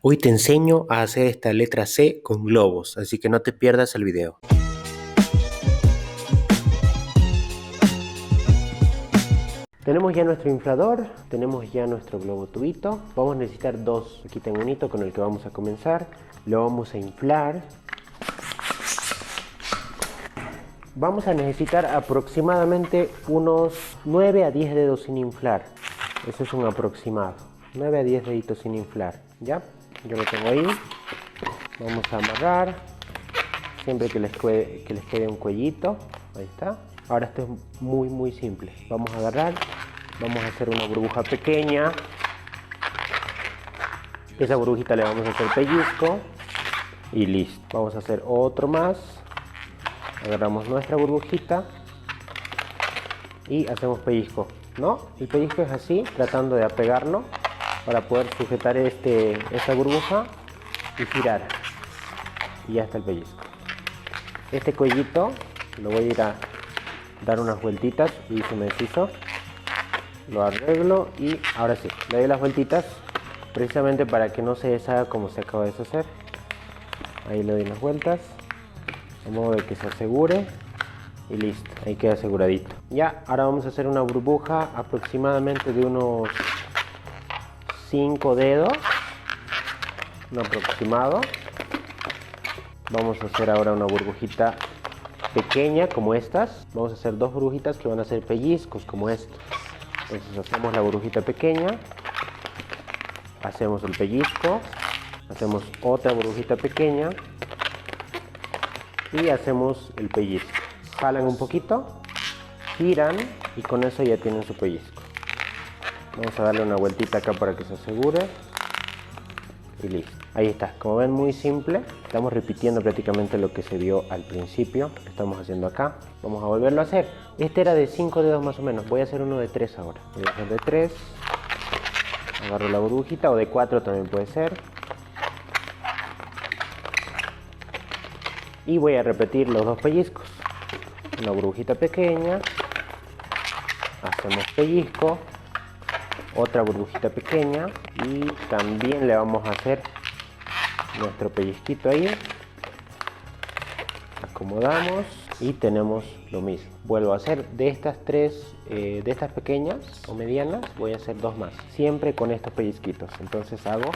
Hoy te enseño a hacer esta letra C con globos, así que no te pierdas el video. Tenemos ya nuestro inflador, tenemos ya nuestro globo tubito. Vamos a necesitar dos. Aquí tengo un hito con el que vamos a comenzar. Lo vamos a inflar. Vamos a necesitar aproximadamente unos 9 a 10 dedos sin inflar. Eso es un aproximado. 9 a 10 deditos sin inflar, ¿ya? Yo lo tengo ahí. Vamos a amarrar. Siempre que les quede un cuellito. Ahí está. Ahora esto es muy simple. Vamos a agarrar. Vamos a hacer una burbuja pequeña. Esa burbujita le vamos a hacer pellizco. Y listo. Vamos a hacer otro más. Agarramos nuestra burbujita. Y hacemos pellizco, ¿no? El pellizco es así, tratando de apegarlo para poder sujetar esta burbuja y girar. Y ya está el pellizco. Este cuellito lo voy a ir a dar unas vueltitas y se me deshizo. Lo arreglo y ahora sí, le doy las vueltitas precisamente para que no se deshaga como se acaba de deshacer. Ahí le doy unas vueltas, de modo de que se asegure y listo, ahí queda aseguradito. Ya, ahora vamos a hacer una burbuja aproximadamente de unos 5 dedos, un aproximado. Vamos a hacer ahora una burbujita pequeña como estas. Vamos a hacer dos burbujitas que van a ser pellizcos como estos. Entonces hacemos la burbujita pequeña, hacemos el pellizco, hacemos otra burbujita pequeña y hacemos el pellizco. Jalan un poquito, giran y con eso ya tienen su pellizco. Vamos a darle una vueltita acá para que se asegure y listo. Ahí está, como ven, muy simple. Estamos repitiendo prácticamente lo que se vio al principio. Lo estamos haciendo acá. Vamos a volverlo a hacer. Este era de 5 dedos más o menos. Voy a hacer uno de 3 ahora. Voy a hacer de 3. Agarro la burbujita, o de 4 también puede ser. Y voy a repetir los dos pellizcos. Una burbujita pequeña. Hacemos pellizco. Otra burbujita pequeña. Y también le vamos a hacer nuestro pellizquito ahí, acomodamos y tenemos lo mismo. Vuelvo a hacer de estas tres, de estas pequeñas o medianas, voy a hacer dos más, siempre con estos pellizquitos. Entonces hago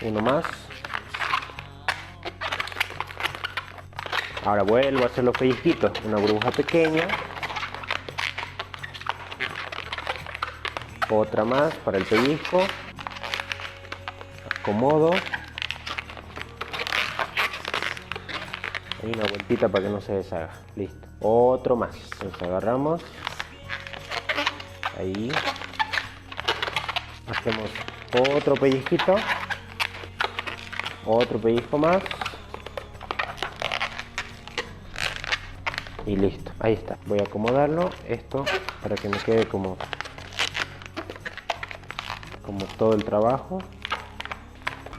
uno más, ahora vuelvo a hacer los pellizquitos, una burbuja pequeña, otra más para el pellizco, acomodo y una vueltita para que no se deshaga. Listo, otro más. Entonces agarramos ahí, hacemos otro pellizquito, otro pellizco más y listo. Ahí está. Voy a acomodarlo esto para que me quede como todo el trabajo.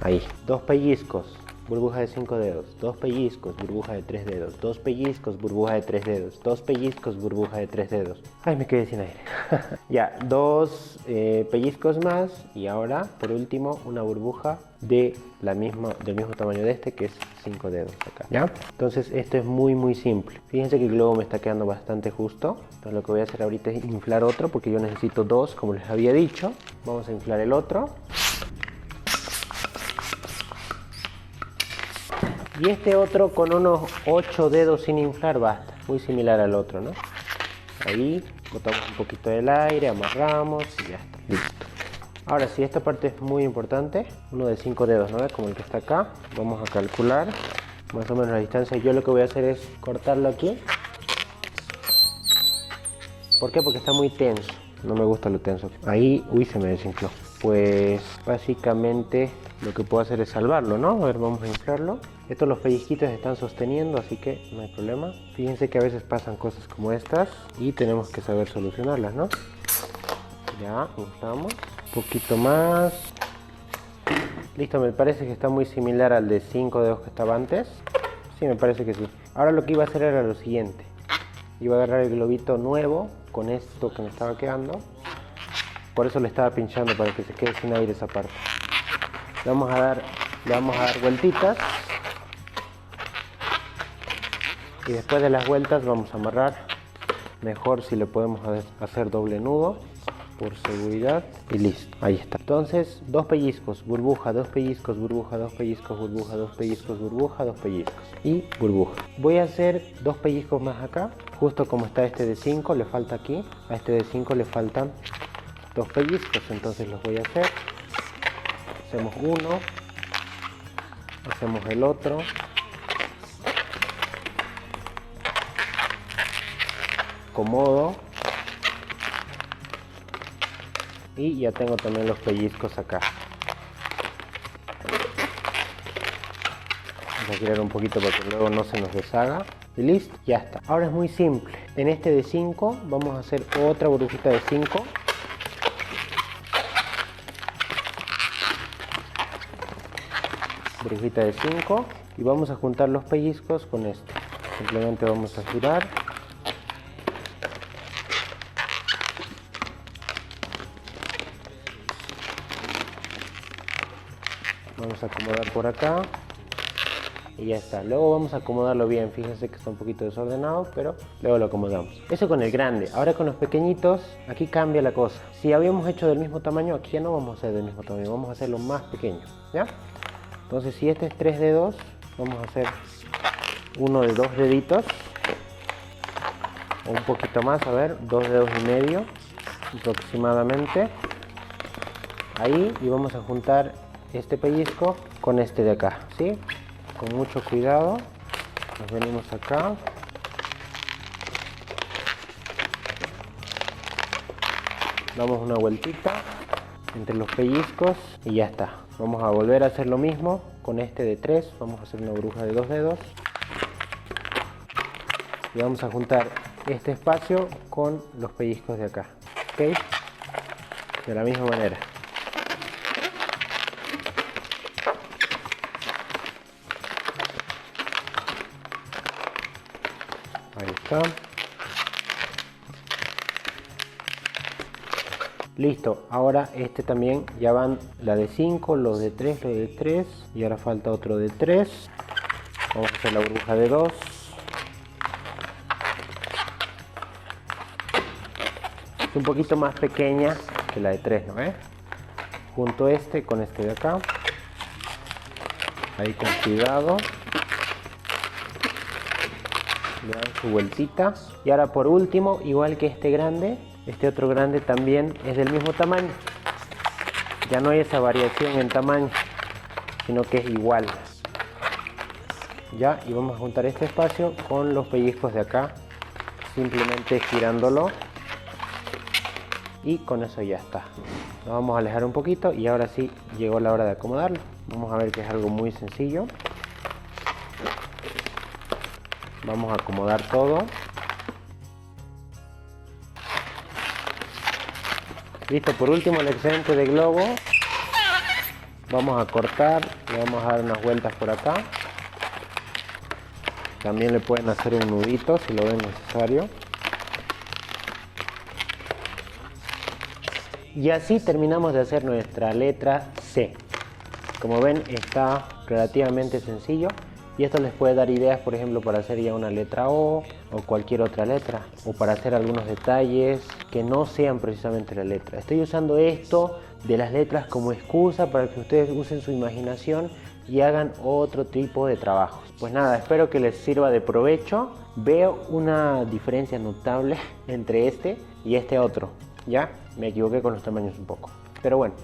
Ahí, dos pellizcos, burbuja de 5 dedos, dos pellizcos, burbuja de 3 dedos, dos pellizcos, burbuja de 3 dedos, dos pellizcos, burbuja de 3 dedos. Ay, me quedé sin aire. Ya, dos pellizcos más y ahora, por último, una burbuja del mismo tamaño de este, que es 5 dedos acá, ¿ya? Entonces esto es muy simple. Fíjense que el globo me está quedando bastante justo. Entonces lo que voy a hacer ahorita es inflar otro, porque yo necesito dos, como les había dicho. Vamos a inflar el otro. Y este otro con unos 8 dedos sin inflar basta, muy similar al otro, ¿no? Ahí botamos un poquito del aire, amarramos y ya está, listo. Ahora sí, esta parte es muy importante, uno de 5 dedos, ¿no? Como el que está acá. Vamos a calcular más o menos la distancia. Yo lo que voy a hacer es cortarlo aquí. ¿Por qué? Porque está muy tenso, no me gusta lo tenso. Ahí, uy, se me desinfló. Pues básicamente lo que puedo hacer es salvarlo, ¿no? A ver, vamos a inflarlo. Estos los pellizquitos están sosteniendo, así que no hay problema. Fíjense que a veces pasan cosas como estas y tenemos que saber solucionarlas, ¿no? Ya, inflamos. Un poquito más. Listo, me parece que está muy similar al de 5 dedos que estaba antes. Sí, me parece que sí. Ahora lo que iba a hacer era lo siguiente. Iba a agarrar el globito nuevo con esto que me estaba quedando. Por eso le estaba pinchando, para que se quede sin aire esa parte. Le vamos a dar vueltitas. Y después de las vueltas vamos a amarrar. Mejor si le podemos hacer doble nudo por seguridad. Y listo, ahí está. Entonces, 2 pellizcos, burbuja, 2 pellizcos, burbuja, 2 pellizcos, burbuja, 2 pellizcos, burbuja, 2 pellizcos y burbuja. Voy a hacer 2 pellizcos más acá, justo como está este de 5, le falta aquí. A este de 5 le faltan 2 pellizcos, entonces los voy a hacer. Hacemos uno, hacemos el otro. Acomodo. Y ya tengo también los pellizcos acá. Vamos a girar un poquito para que luego no se nos deshaga. Y listo, ya está. Ahora es muy simple. En este de 5 vamos a hacer otra burbujita de 5. Burbujita de 5. Y vamos a juntar los pellizcos con este. Simplemente vamos a girar. Vamos a acomodar por acá y ya está. Luego vamos a acomodarlo bien. Fíjense que está un poquito desordenado, pero luego lo acomodamos. Eso con el grande. Ahora con los pequeñitos, aquí cambia la cosa. Si habíamos hecho del mismo tamaño, aquí ya no vamos a hacer del mismo tamaño, vamos a hacerlo más pequeño, ¿ya? Entonces, si este es 3 dedos, vamos a hacer uno de 2 deditos o un poquito más, a ver, 2 dedos y medio aproximadamente. Ahí, y vamos a juntar este pellizco con este de acá, ¿sí? Con mucho cuidado. Nos venimos acá. Damos una vueltita entre los pellizcos y ya está. Vamos a volver a hacer lo mismo con este de 3. Vamos a hacer una burbuja de 2 dedos. Y vamos a juntar este espacio con los pellizcos de acá, ¿ok? De la misma manera. Ahí está. Listo, ahora este también ya van la de 5, los de 3, los de 3 y ahora falta otro de 3. Vamos a hacer la burbuja de 2. Es un poquito más pequeña que la de 3, ¿no ves? Junto este con este de acá. Ahí con cuidado. Le dan su vueltita. Y ahora por último, igual que este grande, este otro grande también es del mismo tamaño. Ya no hay esa variación en tamaño, sino que es igual. Ya, y vamos a juntar este espacio con los pellizcos de acá, simplemente girándolo. Y con eso ya está. Nos vamos a alejar un poquito y ahora sí llegó la hora de acomodarlo. Vamos a ver que es algo muy sencillo. Vamos a acomodar todo. Listo, por último el excedente de globo. Vamos a cortar, le vamos a dar unas vueltas por acá. También le pueden hacer un nudito si lo ven necesario. Y así terminamos de hacer nuestra letra C. Como ven, está relativamente sencillo. Y esto les puede dar ideas, por ejemplo, para hacer ya una letra O o cualquier otra letra. O para hacer algunos detalles que no sean precisamente la letra. Estoy usando esto de las letras como excusa para que ustedes usen su imaginación y hagan otro tipo de trabajos. Pues nada, espero que les sirva de provecho. Veo una diferencia notable entre este y este otro. Ya, me equivoqué con los tamaños un poco. Pero bueno.